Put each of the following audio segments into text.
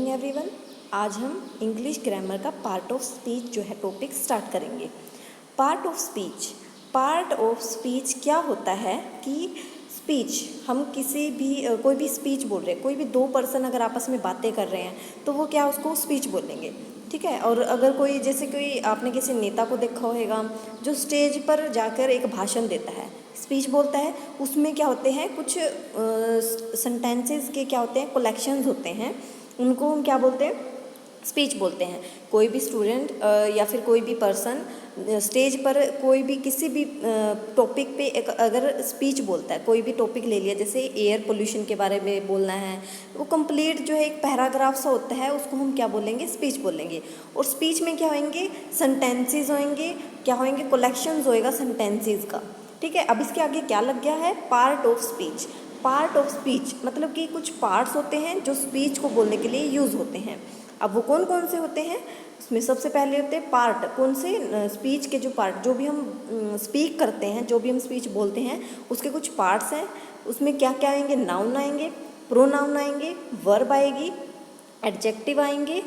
Everyone. आज हम English grammar का पार्ट ऑफ स्पीच जो है टॉपिक स्टार्ट करेंगे। पार्ट ऑफ स्पीच क्या होता है कि स्पीच हम किसी भी कोई भी स्पीच बोल रहे हैं, कोई भी दो पर्सन अगर आपस में बातें कर रहे हैं तो वो क्या उसको स्पीच बोलेंगे, ठीक है। और अगर कोई जैसे कोई आपने किसी नेता को देखा होगा जो स्टेज पर जाकर एक भाषण देता है, स्पीच बोलता है, उसमें क्या होते हैं कुछ सेंटेंसेस के क्या होते हैं कलेक्शंस होते हैं, उनको हम क्या बोलते हैं स्पीच बोलते हैं। कोई भी स्टूडेंट या फिर कोई भी पर्सन स्टेज पर कोई भी किसी भी टॉपिक पे एक अगर स्पीच बोलता है, कोई भी टॉपिक ले लिया जैसे एयर पोल्यूशन के बारे में बोलना है, वो कंप्लीट जो है एक पैराग्राफ सा होता है, उसको हम क्या बोलेंगे स्पीच बोलेंगे। और स्पीच में क्या होंगे सेंटेंसेस होंगे, क्या होंगे कलेक्शंस होएगा सेंटेंसेस का, ठीक है। अब इसके आगे क्या लग गया है पार्ट ऑफ स्पीच मतलब कि कुछ पार्ट्स होते हैं जो स्पीच को बोलने के लिए यूज़ होते हैं। अब वो कौन कौन से होते हैं, उसमें सबसे पहले होते हैं पार्ट, कौन से स्पीच के जो पार्ट जो भी हम स्पीक करते हैं, जो भी हम स्पीच बोलते हैं उसके कुछ पार्ट्स हैं। उसमें क्या क्या आएंगे, नाउन आएंगे, प्रोनाउन आएंगे, वर्ब आएगी, एडजेक्टिव आएंगे,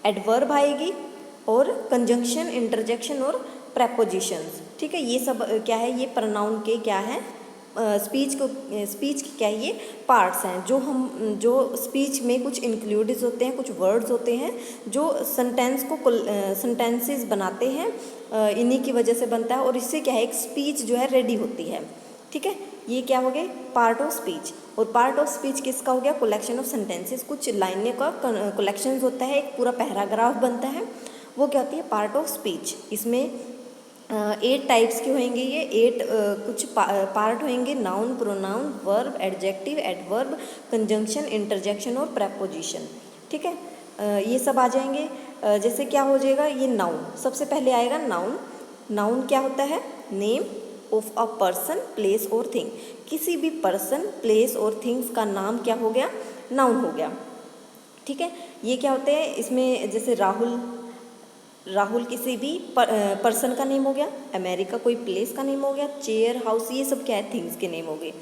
एडवर्ब आएगी और कंजंक्शन, इंटरजेक्शन और प्रेपोजिशंस, ठीक है। ये सब क्या है, ये प्रोनाउन के क्या है स्पीच के क्या ये पार्ट्स हैं जो स्पीच में कुछ इंक्लूडेड होते हैं, कुछ वर्ड्स होते हैं जो सेंटेंसेस बनाते हैं, इन्हीं की वजह से बनता है और इससे क्या है एक स्पीच जो है रेडी होती है, ठीक है। ये क्या हो गए पार्ट ऑफ स्पीच। और पार्ट ऑफ स्पीच किसका हो गया कलेक्शन ऑफ सेंटेंसेस, कुछ लाइनें का कलेक्शन होता है, एक पूरा पैराग्राफ बनता है, वो क्या होती है पार्ट ऑफ स्पीच। इसमें 8 टाइप्स के होंगे, ये 8 कुछ पार्ट होंगे, noun, pronoun, verb, adjective, adverb, conjunction, interjection और प्रेपोजिशन, ठीक है। ये सब आ जाएंगे। जैसे क्या हो जाएगा ये नाउन, सबसे पहले आएगा नाउन क्या होता है name of a person, place और थिंग। किसी भी पर्सन, प्लेस और थिंग्स का नाम क्या हो गया नाउन हो गया, ठीक है। ये क्या होते हैं इसमें जैसे राहुल किसी भी पर्सन का नेम हो गया, अमेरिका कोई प्लेस का नेम हो गया, चेयर, हाउस, ये सब क्या है थिंग्स के नेम हो गए,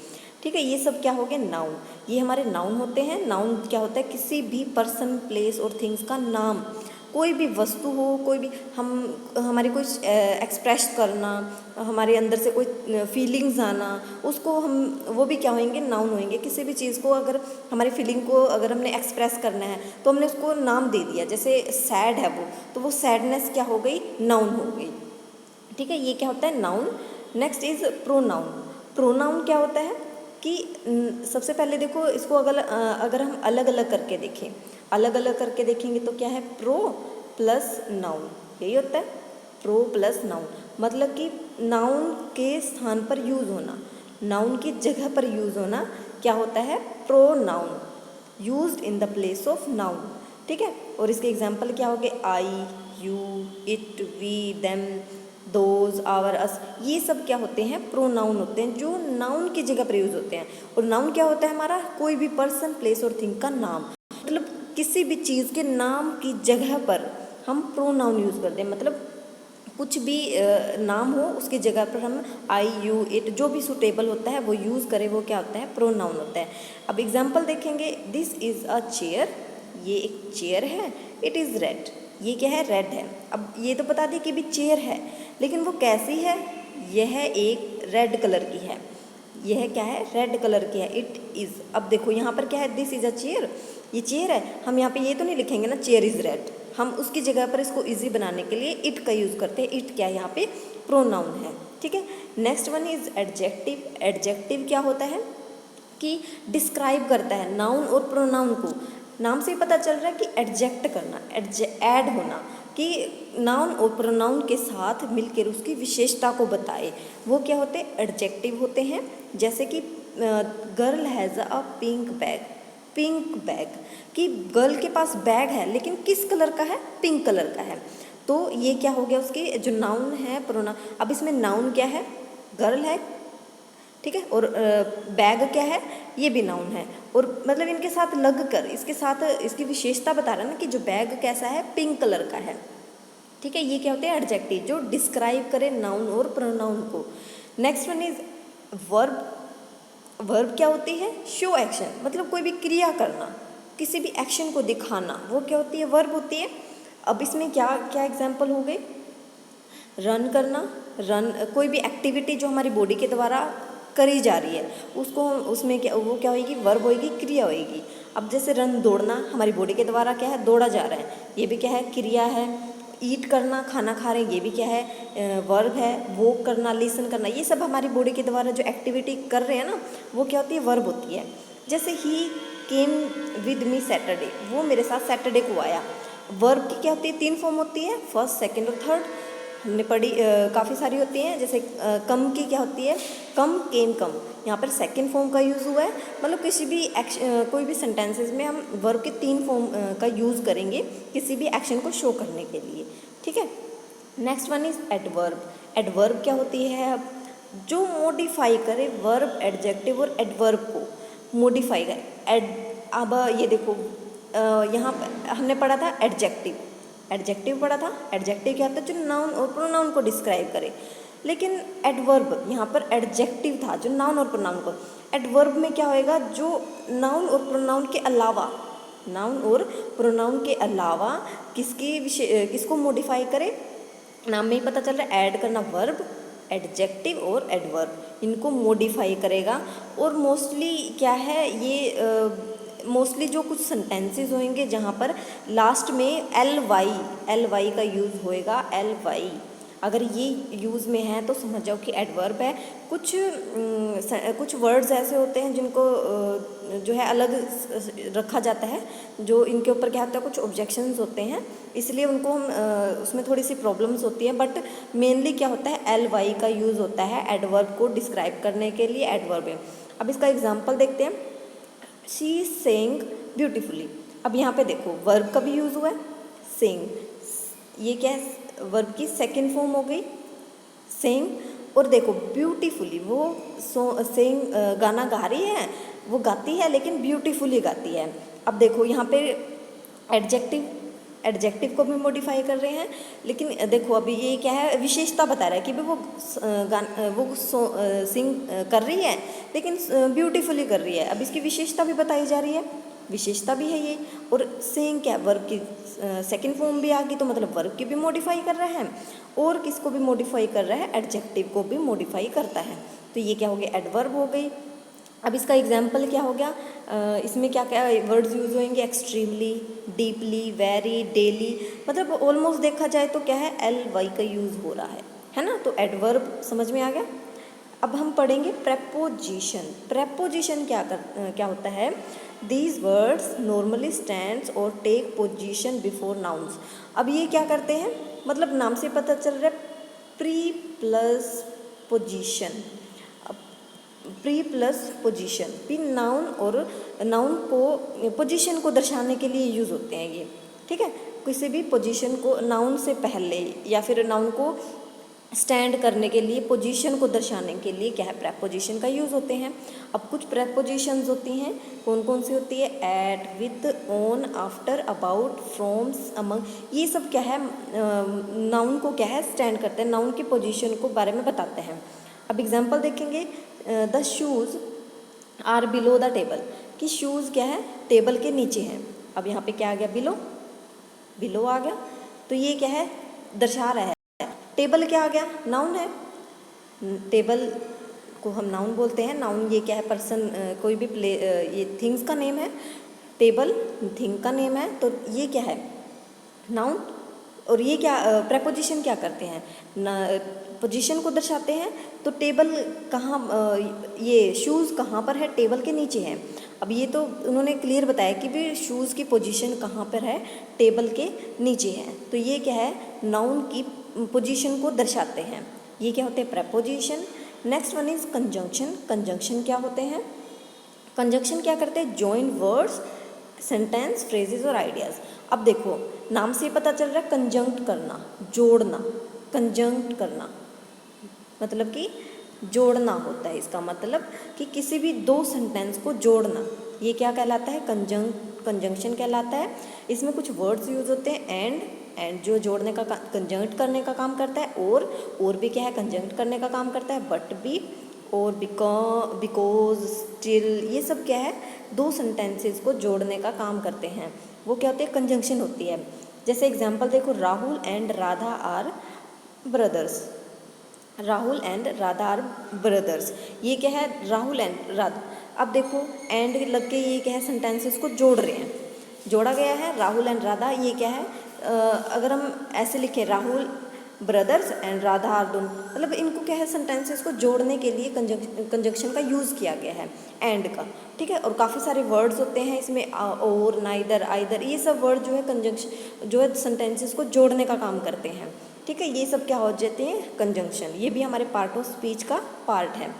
ठीक है। ये सब क्या हो गए नाउन, ये हमारे नाउन होते हैं। नाउन क्या होता है किसी भी पर्सन, प्लेस और थिंग्स का नाम, कोई भी वस्तु हो, कोई भी हमारी कोई एक्सप्रेस करना, हमारे अंदर से कोई फीलिंग्स आना, उसको हम वो भी क्या होंगे नाउन होंगे। किसी भी चीज़ को अगर हमारी फीलिंग को अगर हमने एक्सप्रेस करना है तो हमने उसको नाम दे दिया, जैसे सैड है वो तो वो सैडनेस क्या हो गई नाउन हो गई, ठीक है। ये क्या होता है नाउन। नेक्स्ट इज प्रोनाउन क्या होता है कि सबसे पहले देखो इसको अगर हम अलग अलग करके देखेंगे तो क्या है प्रो प्लस नाउन, यही होता है प्रो प्लस नाउन, मतलब कि नाउन के स्थान पर यूज़ होना, नाउन की जगह पर यूज़ होना क्या होता है pronoun, used in the place of noun, ठीक है। और इसके एग्जाम्पल क्या हो गए I, you, it, we, them, those, our, us, ये सब क्या होते हैं प्रोनाउन होते हैं जो नाउन की जगह पर यूज़ होते हैं। और नाउन क्या होता है हमारा कोई भी पर्सन, प्लेस और थिंग का नाम, मतलब किसी भी चीज़ के नाम की जगह पर हम प्रोनाउन यूज़ करते हैं, मतलब कुछ भी नाम हो उसकी जगह पर हम आई, यू, इट जो भी सूटेबल होता है वो यूज़ करें, वो क्या होता है प्रोनाउन होता है। अब एग्जाम्पल देखेंगे, दिस इज़ अ चेयर, ये एक चेयर है, इट इज़ रेड, ये क्या है रेड है। अब ये तो बता दें कि भी चेयर है, लेकिन वो कैसी है, यह एक रेड कलर की है, यह क्या है रेड कलर की है, इट इज़। अब देखो यहाँ पर क्या है दिस इज़ अ चेयर, ये चेयर है, हम यहाँ पे ये तो नहीं लिखेंगे ना चेयर इज़ रेड, हम उसकी जगह पर इसको इजी बनाने के लिए इट का यूज़ करते हैं, इट क्या है यहाँ पे प्रोनाउन है, ठीक है। नेक्स्ट वन इज़ एडजेक्टिव क्या होता है कि डिस्क्राइब करता है नाउन और प्रोनाउन को, नाम से ही पता चल रहा है कि एडजेक्ट करना, ऐड होना, कि नाउन और प्रोनाउन के साथ मिलकर उसकी विशेषता को बताए, वो क्या होते हैं एडजेक्टिव होते हैं। जैसे कि girl has a pink bag, कि गर्ल के पास बैग है लेकिन किस कलर का है पिंक कलर का है, तो ये क्या हो गया उसकी जो नाउन है प्रोनाउन। अब इसमें नाउन क्या है गर्ल है, ठीक है, और बैग क्या है ये भी नाउन है, और मतलब इनके साथ लग कर इसके साथ इसकी विशेषता बता रहा है ना कि जो बैग कैसा है पिंक कलर का है, ठीक है। ये क्या होते हैं एडजेक्टिव जो डिस्क्राइब करे नाउन और प्रोनाउन को। नेक्स्ट वन इज वर्ब क्या होती है शो एक्शन, मतलब कोई भी क्रिया करना, किसी भी एक्शन को दिखाना वो क्या होती है, वर्ब होती है। अब इसमें क्या क्या एग्जाम्पल हो गए, रन करना, रन कोई भी एक्टिविटी जो हमारी बॉडी के द्वारा करी जा रही है उसको उसमें क्या वो क्या होएगी, वर्ब होएगी, क्रिया होएगी। अब जैसे रन दौड़ना हमारी बॉडी के द्वारा क्या है, दौड़ा जा रहा है, ये भी क्या है, क्रिया है। ईट करना, खाना खा रहे हैं, ये भी क्या है, वर्ब है। वॉक करना, लिसन करना, ये सब हमारी बॉडी के द्वारा जो एक्टिविटी कर रहे हैं ना वो क्या होती है, वर्ब होती है। जैसे ही केम विद मी सैटरडे, वो मेरे साथ सैटरडे को आया। वर्ब की क्या होती है, 3 फॉर्म होती है, फर्स्ट, सेकंड और थर्ड। हमने पढ़ी, काफ़ी सारी होती हैं। जैसे कम की क्या होती है, कम, केम, कम। यहाँ पर सेकंड फॉर्म का यूज़ हुआ है। मतलब किसी भी कोई भी सेंटेंसेस में हम वर्ब के 3 फॉर्म का यूज़ करेंगे किसी भी एक्शन को शो करने के लिए, ठीक है। Next one is adverb. Adverb क्या होती है, अब जो मॉडिफाई करे वर्ब, एडजेक्टिव और एडवर्ब को मॉडिफाई करे। अब ये देखो, यहाँ पर हमने पढ़ा था एडजेक्टिव, एडजेक्टिव पढ़ा था। एडजेक्टिव क्या होता है, जो नाउन और प्रोनाउन को डिस्क्राइब करे। लेकिन एडवर्ब यहाँ पर एडजेक्टिव था जो नाउन और प्रोनाउन को। एडवर्ब में क्या होएगा, जो नाउन और प्रोनाउन के अलावा, नाउन और प्रोनाउन के अलावा किसको मॉडिफाई करे। नाम में ही पता चल रहा है, ऐड करना वर्ब, एडजेक्टिव और एडवर्ब, इनको मॉडिफाई करेगा। और मोस्टली क्या है ये, मोस्टली जो कुछ सेंटेंसेस होंगे जहाँ पर लास्ट में एल वाई का यूज़ होएगा, एल वाई। अगर ये यूज़ में है तो समझ जाओ कि एडवर्ब है। कुछ वर्ड्स ऐसे होते हैं जिनको जो है अलग रखा जाता है, जो इनके ऊपर क्या होता है, कुछ ऑब्जेक्शंस होते हैं, इसलिए उनको हम उसमें थोड़ी सी प्रॉब्लम्स होती है। बट मेनली क्या होता है, एल वाई का यूज़ होता है एडवर्ब को डिस्क्राइब करने के लिए, एडवर्ब है। अब इसका एग्जाम्पल देखते हैं। She sang beautifully. अब यहाँ पे देखो वर्ब का भी यूज़ हुआ है, सेंग, ये क्या है, वर्ब की सेकंड फॉर्म हो गई सेंग। और देखो ब्यूटीफुली, वो सेंग गाना गा रही है, वो गाती है लेकिन ब्यूटीफुली गाती है। अब देखो यहाँ पे एडजेक्टिव को भी मॉडिफाई कर रहे हैं। लेकिन देखो अभी ये क्या है, विशेषता बता रहा है कि भाई वो सिंग कर रही है लेकिन ब्यूटीफुली कर रही है। अब इसकी विशेषता भी बताई जा रही है, विशेषता भी है ये। और सिंग क्या, वर्ब की सेकंड फॉर्म भी आ गई, तो मतलब वर्ब की भी मॉडिफाई कर रहा है और किसको भी मॉडिफाई कर रहा है, एडजेक्टिव को भी मॉडिफाई करता है। तो ये क्या हो गया, एडवर्ब हो गई। अब इसका एग्जाम्पल क्या हो गया, इसमें क्या क्या वर्ड्स यूज़ होंगे, एक्सट्रीमली, डीपली, वेरी, डेली। मतलब ऑलमोस्ट देखा जाए तो क्या है, एल वाई का यूज़ हो रहा है ना। तो एडवर्ब समझ में आ गया। अब हम पढ़ेंगे प्रेपोजिशन। प्रेपोजिशन क्या होता है, दीज वर्ड्स नॉर्मली स्टैंड्स और टेक पोजिशन बिफोर नाउन्स। अब ये क्या करते हैं, मतलब नाम से पता चल रहा है, pre plus position, pre plus position, भी नाउन और नाउन को पोजीशन को दर्शाने के लिए यूज़ होते हैं ये, ठीक है। किसी भी पोजीशन को नाउन से पहले या फिर नाउन को स्टैंड करने के लिए, पोजीशन को दर्शाने के लिए क्या है, प्रेपोजिशन का यूज़ होते हैं। अब कुछ प्रेपोजिशंस होती हैं, कौन कौन सी होती है, at, with, on, after, about, from, among. ये सब क्या है, नाउन को क्या है, स्टैंड करते हैं, नाउन की पोजीशन को बारे में बताते हैं। अब एग्जाम्पल देखेंगे, the shoes are below the table, कि शूज़ क्या है, टेबल के नीचे हैं। अब यहाँ पे क्या आ गया, बिलो आ गया, तो ये क्या है, दर्शा रहा है। टेबल क्या आ गया, नाउन है, टेबल को हम नाउन बोलते हैं। नाउन ये क्या है, पर्सन, कोई भी ये थिंग्स का नेम है, टेबल थिंग का नेम है, तो ये क्या है, नाउन। और ये क्या, प्रेपोजिशन क्या करते हैं, पोजीशन को दर्शाते हैं। तो टेबल कहाँ, ये शूज़ कहाँ पर है, टेबल के नीचे है। अब ये तो उन्होंने क्लियर बताया कि भी शूज़ की पोजीशन कहाँ पर है, टेबल के नीचे है। तो ये क्या है, नाउन की पोजीशन को दर्शाते हैं। ये क्या होते हैं, preposition. Next one is conjunction. Conjunction क्या होते हैं, कंजंक्शन क्या करते हैं, जॉइन वर्ड्स, सेंटेंस, फ्रेजेस और आइडियाज़। अब देखो नाम से पता चल रहा है, कंजंक्ट करना, जोड़ना, कंजंक्ट करना मतलब कि जोड़ना होता है। इसका मतलब कि किसी भी दो सेंटेंस को जोड़ना, ये क्या कहलाता है, कंजंक्शन कहलाता है। इसमें कुछ वर्ड्स यूज होते हैं, एंड जो जोड़ने का, कंजंक्ट करने का काम करता है, और भी क्या है, कंजंक्ट करने का काम करता है, बट भी और बिकॉज, स्टिल, ये सब क्या है, दो सेंटेंसेस को जोड़ने का काम करते हैं। वो क्या होती है, कंजंक्शन होती है। जैसे एग्जांपल देखो, Rahul and Radha are brothers. Rahul and Radha are brothers, ये क्या है, राहुल एंड राधा। अब देखो एंड लग के ये क्या है, सेंटेंसेस को जोड़ रहे हैं, जोड़ा गया है राहुल एंड राधा। ये क्या है, अगर हम ऐसे लिखें Rahul brothers and Radha are दोनों, मतलब इनको क्या है, सेंटेंसेस को जोड़ने के लिए कंजंक्शन का यूज़ किया गया है, एंड का, ठीक है। और काफ़ी सारे वर्ड्स होते हैं इसमें, और, नाइदर, आइदर, ये सब वर्ड जो है कंजंक्शन, जो है सेंटेंसेस को जोड़ने का काम करते हैं, ठीक है। ये सब क्या हो जाते हैं, कंजंक्शन। ये भी हमारे पार्ट ऑफ स्पीच का पार्ट है।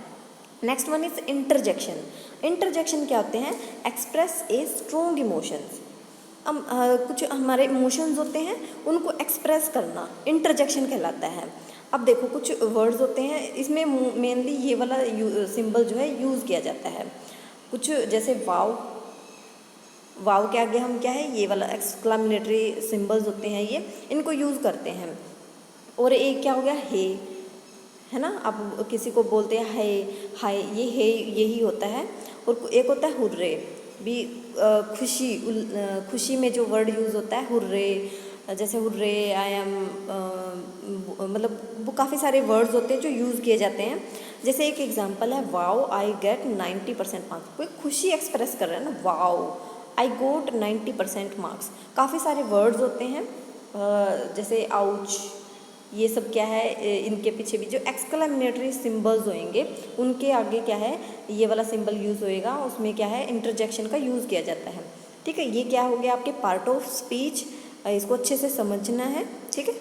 Next one is interjection. Interjection क्या होते हैं, एक्सप्रेस ए स्ट्रॉन्ग इमोशंस। कुछ हमारे इमोशंस होते हैं, उनको एक्सप्रेस करना इंटरजेक्शन कहलाता है। अब देखो कुछ वर्ड्स होते हैं, इसमें मेनली ये वाला सिंबल जो है यूज़ किया जाता है। कुछ जैसे वाव, वाव के आगे हम क्या है, ये वाला एक्सक्लामेटरी सिंबल्स होते हैं, ये इनको यूज़ करते हैं। और एक क्या हो गया, हे, है ना, आप किसी को बोलते हैं हाय, हाय, ये हे यही होता है। और एक होता है हुर्रे भी, खुशी, खुशी में जो वर्ड यूज़ होता है हुर्रे, जैसे हुर्रे, आई एम, मतलब वो काफ़ी सारे वर्ड्स होते हैं जो यूज़ किए जाते हैं। जैसे एक एग्जांपल है, वाओ आई गेट 90% मार्क्स। कोई खुशी एक्सप्रेस कर रहा है ना, वाओ आई गोट 90% मार्क्स। काफ़ी सारे वर्ड्स होते हैं, जैसे आउच, ये सब क्या है, इनके पीछे भी जो एक्सक्लेमेटरी सिंबल्स होंगे, उनके आगे क्या है, ये वाला सिंबल यूज़ होएगा, उसमें क्या है, इंटरजेक्शन का यूज़ किया जाता है, ठीक है। ये क्या हो गया, आपके पार्ट ऑफ स्पीच, इसको अच्छे से समझना है, ठीक है।